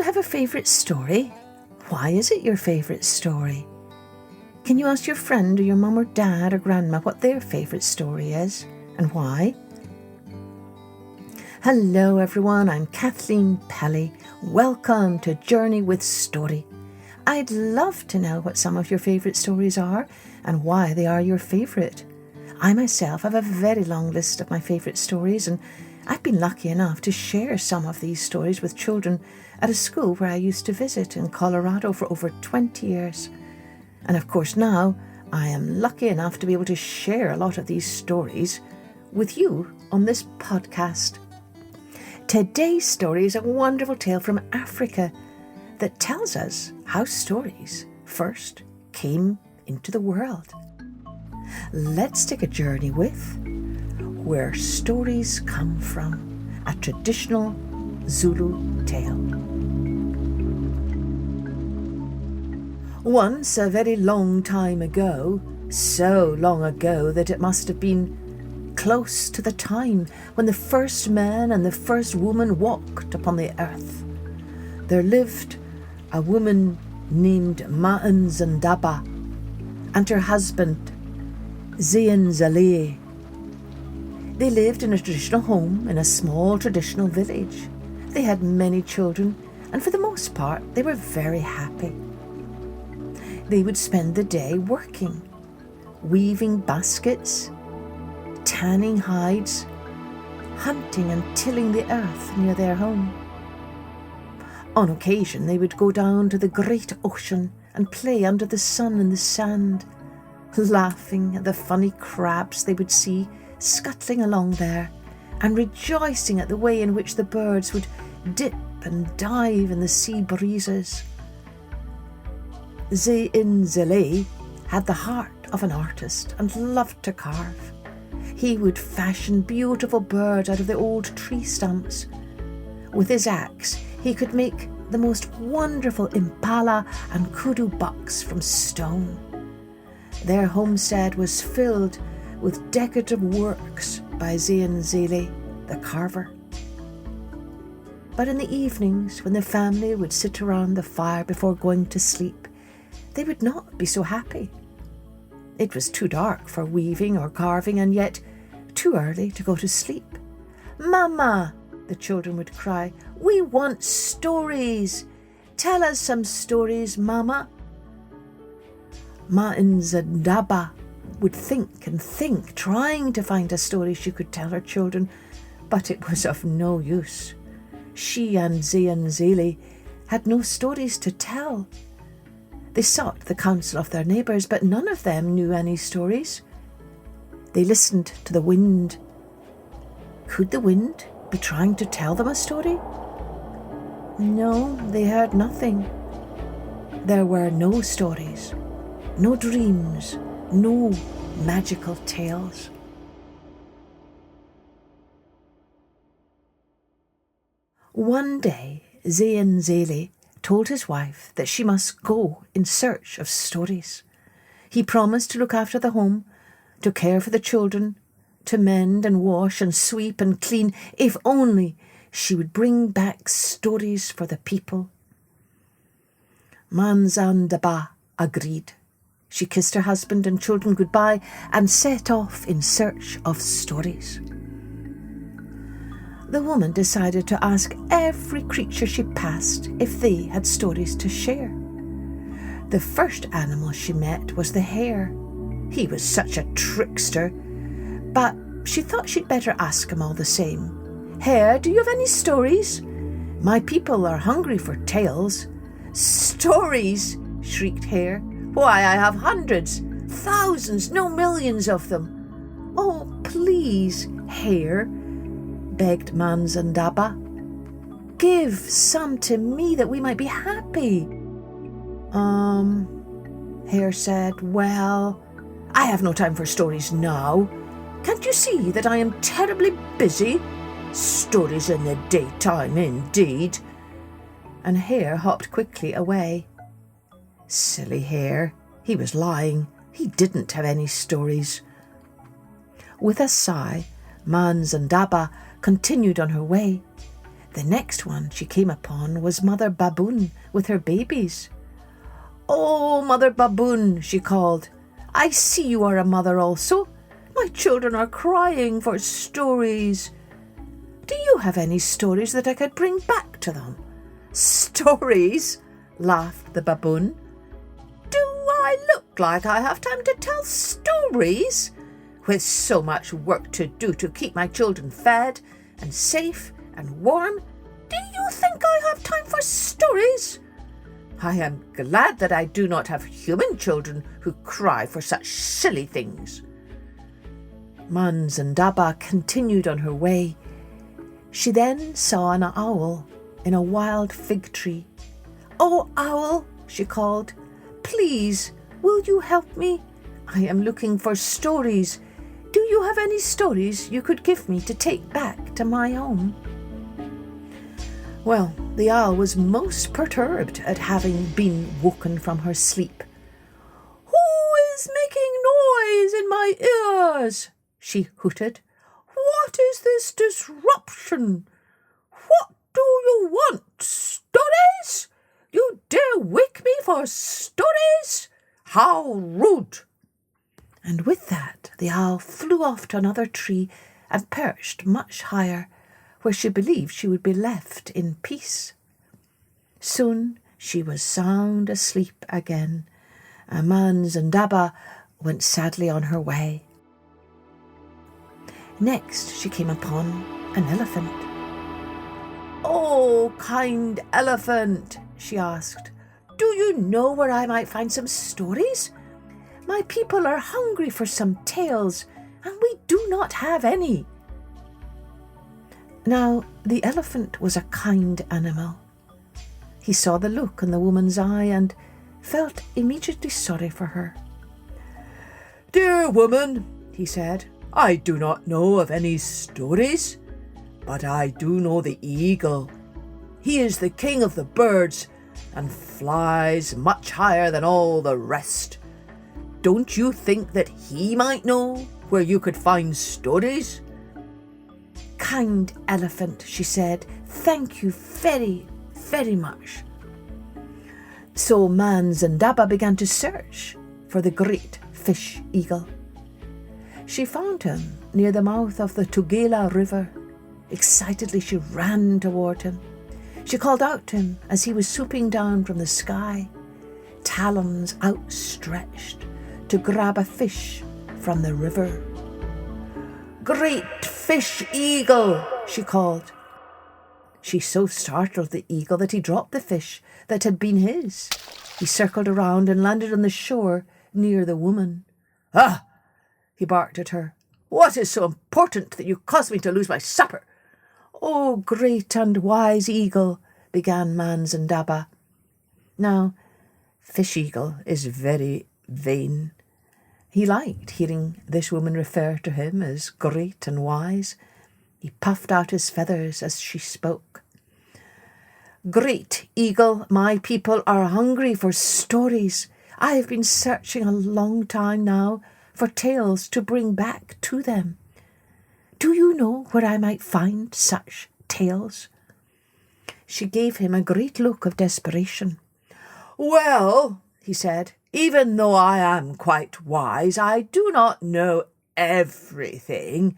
you have a favourite story? Why is it your favourite story? Can you ask your friend or your mum or dad or grandma what their favourite story is and why? Hello everyone, I'm Kathleen Pelly. Welcome to Journey with Story. I'd love to know what some of your favourite stories are and why they are your favourite. I myself have a very long list of my favourite stories, and I've been lucky enough to share some of these stories with children at a school where I used to visit in Colorado for over 20 years. And of course now I am lucky enough to be able to share a lot of these stories with you on this podcast. Today's story is a wonderful tale from Africa that tells us how stories first came into the world. Let's take a journey with Where Stories Come From, a traditional Zulu tale. Once, a very long time ago, so long ago that it must have been close to the time when the first man and the first woman walked upon the earth, there lived a woman named Ma'anzandaba and her husband Zale. They lived in a traditional home in a small traditional village. They had many children, and for the most part they were very happy. They would spend the day working, weaving baskets, tanning hides, hunting and tilling the earth near their home. On occasion they would go down to the great ocean and play under the sun in the sand, laughing at the funny crabs they would see scuttling along there, and rejoicing at the way in which the birds would dip and dive in the sea breezes. Zale had the heart of an artist and loved to carve. He would fashion beautiful birds out of the old tree stumps. With his axe, he could make the most wonderful impala and kudu bucks from stone. Their homestead was filled with decorative works by Zale, the carver. But in the evenings, when the family would sit around the fire before going to sleep, they would not be so happy. It was too dark for weaving or carving, and yet too early to go to sleep. "Mama," the children would cry, "we want stories. Tell us some stories, Mama." Ma'anzandaba would think and think, trying to find a story she could tell her children, but it was of no use. She and Zale had no stories to tell. They sought the counsel of their neighbours, but none of them knew any stories. They listened to the wind. Could the wind be trying to tell them a story? No, they heard nothing. There were no stories, no dreams, no magical tales. One day, Zale told his wife that she must go in search of stories. He promised to look after the home, to care for the children, to mend and wash and sweep and clean, if only she would bring back stories for the people. Ma'anzandaba agreed. She kissed her husband and children goodbye and set off in search of stories. The woman decided to ask every creature she passed if they had stories to share. The first animal she met was the hare. He was such a trickster, but she thought she'd better ask him all the same. "Hare, do you have any stories? My people are hungry for tales." "Stories!" shrieked Hare. "Why, I have hundreds, thousands, no millions of them." "Oh, please, Hare," begged Ma'anzandaba. "Give some to me that we might be happy." Hare said, "Well, I have no time for stories now. Can't you see that I am terribly busy? Stories in the daytime, indeed." And Hare hopped quickly away. Silly Hare. He was lying. He didn't have any stories. With a sigh, Ma'anzandaba continued on her way. The next one she came upon was Mother Baboon with her babies. "Oh, Mother Baboon," she called, "I see you are a mother also. My children are crying for stories. Do you have any stories that I could bring back to them?" "Stories?" laughed the baboon. "Do I look like I have time to tell stories? With so much work to do to keep my children fed and safe and warm, do you think I have time for stories? I am glad that I do not have human children who cry for such silly things." Manzandaba continued on her way. She then saw an owl in a wild fig tree. "Oh, owl," she called, "please, will you help me? I am looking for stories. Do you have any stories you could give me to take back to my home?" Well, the owl was most perturbed at having been woken from her sleep. "Who is making noise in my ears?" she hooted. "What is this disruption? What do you want? Stories? You dare wake me for stories? How rude!" And with that, the owl flew off to another tree and perched much higher, where she believed she would be left in peace. Soon she was sound asleep again, and Manzandaba went sadly on her way. Next she came upon an elephant. "Oh, kind elephant," she asked, "do you know where I might find some stories? My people are hungry for some tales, and we do not have any." Now, the elephant was a kind animal. He saw the look in the woman's eye and felt immediately sorry for her. "Dear woman," he said, "I do not know of any stories, but I do know the eagle. He is the king of the birds and flies much higher than all the rest. Don't you think that he might know where you could find stories?" "Kind elephant," she said, "thank you very, very much." So Manzandaba began to search for the great fish eagle. She found him near the mouth of the Tugela River. Excitedly she ran toward him. She called out to him as he was swooping down from the sky, talons outstretched to grab a fish from the river. "Great fish eagle," she called. She so startled the eagle that he dropped the fish that had been his. He circled around and landed on the shore near the woman. "Ah!" he barked at her. "What is so important that you caused me to lose my supper?" "Oh, great and wise eagle," began Manzandaba. Now, Fish Eagle is very vain. He liked hearing this woman refer to him as great and wise. He puffed out his feathers as she spoke. "Great Eagle, my people are hungry for stories. I have been searching a long time now for tales to bring back to them. Do you know where I might find such tales?" She gave him a great look of desperation. "Well," he said, "even though I am quite wise, I do not know everything.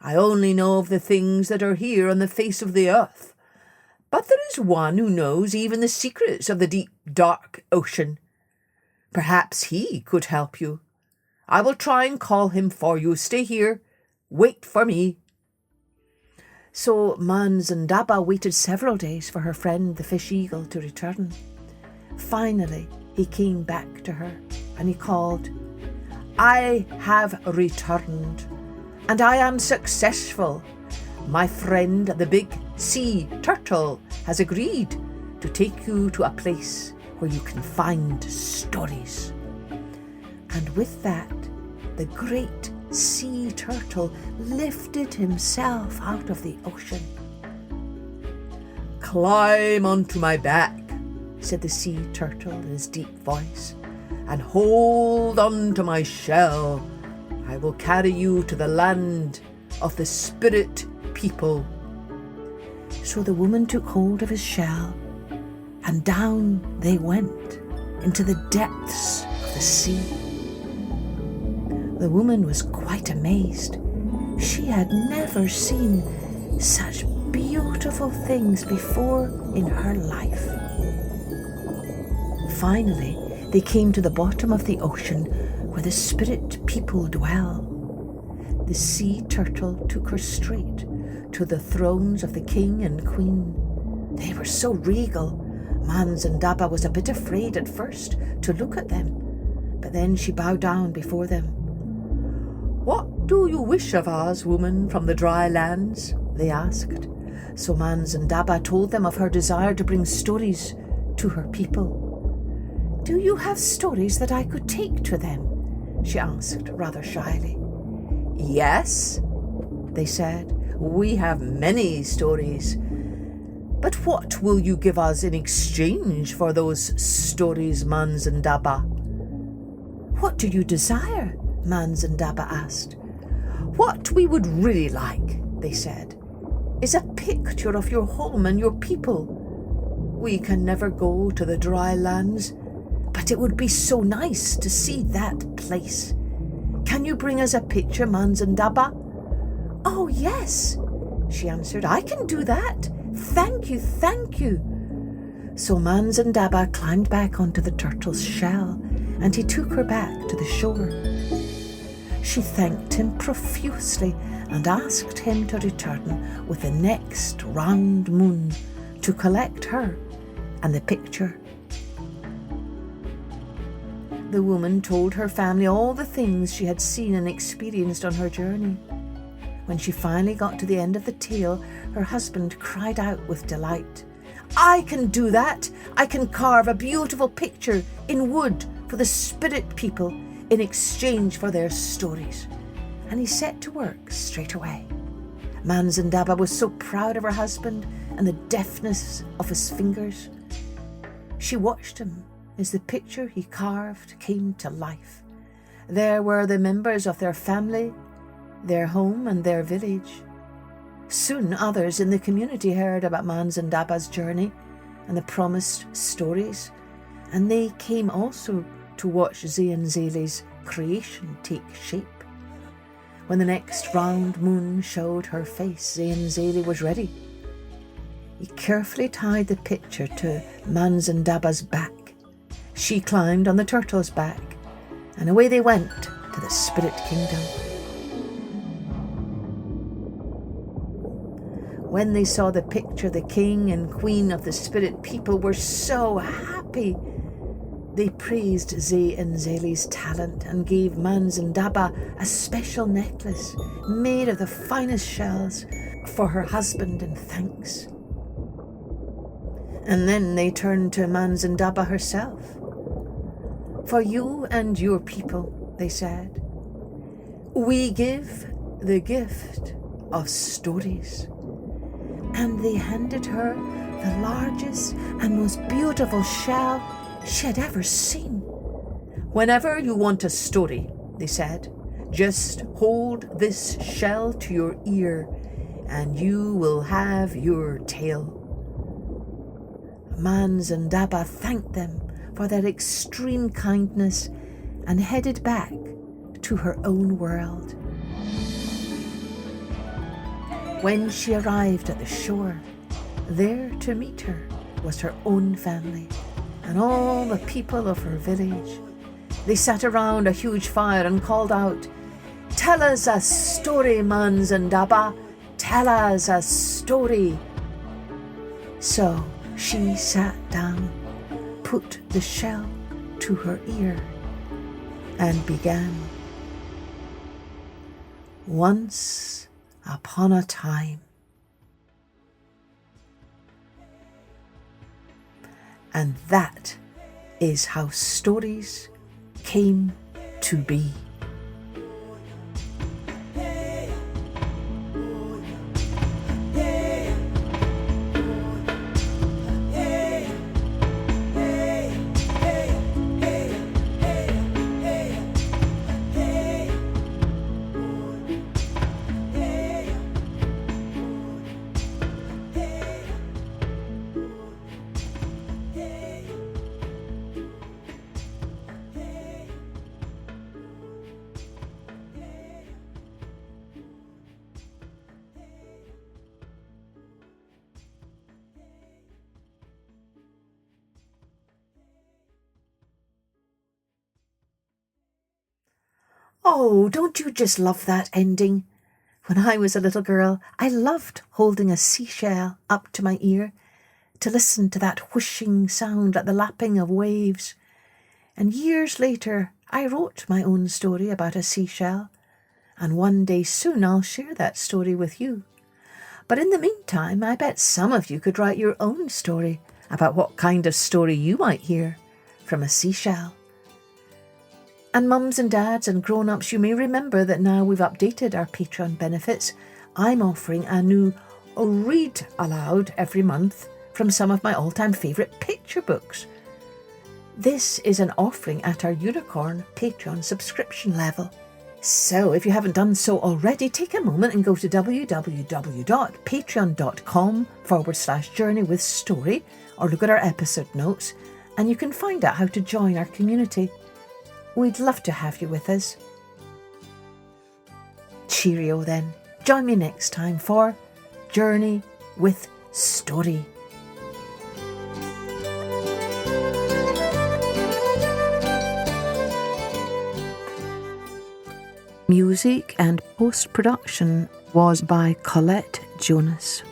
I only know of the things that are here on the face of the earth. But there is one who knows even the secrets of the deep, dark ocean. Perhaps he could help you. I will try and call him for you. Stay here. Wait for me." So Manzandaba waited several days for her friend the fish eagle to return. Finally, he came back to her and he called, "I have returned, and I am successful. My friend the big sea turtle has agreed to take you to a place where you can find stories." And with that, the great sea turtle lifted himself out of the ocean. "Climb onto my back," said the sea turtle in his deep voice, "and hold on to my shell. I will carry you to the land of the spirit people." So the woman took hold of his shell, and down they went into the depths of the sea. The woman was quite amazed. She had never seen such beautiful things before in her life. Finally, they came to the bottom of the ocean where the spirit people dwell. The sea turtle took her straight to the thrones of the king and queen. They were so regal, Manzandaba was a bit afraid at first to look at them, but then she bowed down before them. "What do you wish of us, woman from the dry lands?" they asked. So Manzandaba told them of her desire to bring stories to her people. "Do you have stories that I could take to them?" she asked rather shyly. "Yes," they said, "we have many stories. But what will you give us in exchange for those stories, Manzandaba?" "What do you desire?" Manzandaba asked. "What we would really like," they said, "is a picture of your home and your people. We can never go to the dry lands, but it would be so nice to see that place. Can you bring us a picture, Manzandaba?" "Oh, yes," she answered. "I can do that. Thank you, thank you." So Manzandaba climbed back onto the turtle's shell, and he took her back to the shore. She thanked him profusely and asked him to return with the next round moon to collect her and the picture. The woman told her family all the things she had seen and experienced on her journey. When she finally got to the end of the tale, her husband cried out with delight, "I can do that! I can carve a beautiful picture in wood for the spirit people in exchange for their stories." And he set to work straight away. Manzandaba was so proud of her husband and the deftness of his fingers. She watched him as the picture he carved came to life. There were the members of their family, their home and their village. Soon others in the community heard about Manzandaba's journey and the promised stories, and they came also to watch Zeenzele's creation take shape. When the next round moon showed her face, Zeenzele was ready. He carefully tied the picture to Manzandaba's back. She climbed on the turtle's back, and away they went to the spirit kingdom. When they saw the picture, the king and queen of the spirit people were so happy. They praised Zeenzele's talent and gave Manzandaba a special necklace made of the finest shells for her husband in thanks. And then they turned to Manzandaba herself. "For you and your people," they said, "we give the gift of stories." And they handed her the largest and most beautiful shell she had ever seen. "Whenever you want a story," they said, "just hold this shell to your ear and you will have your tale." Manzandaba thanked them for their extreme kindness and headed back to her own world. When she arrived at the shore, there to meet her was her own family and all the people of her village. They sat around a huge fire and called out, "Tell us a story, Manzandaba! Tell us a story!" So she sat down, put the shell to her ear, and began. Once upon a time. And that is how stories came to be. Oh, don't you just love that ending? When I was a little girl, I loved holding a seashell up to my ear to listen to that whooshing sound like the lapping of waves. And years later, I wrote my own story about a seashell, and one day soon I'll share that story with you. But in the meantime, I bet some of you could write your own story about what kind of story you might hear from a seashell. And mums and dads and grown-ups, you may remember that now we've updated our Patreon benefits. I'm offering a new read aloud every month from some of my all-time favourite picture books. This is an offering at our Unicorn Patreon subscription level. So if you haven't done so already, take a moment and go to www.patreon.com/journeywithstory or look at our episode notes and you can find out how to join our community. We'd love to have you with us. Cheerio then. Join me next time for Journey with Story. Music and post-production was by Colette Jonas.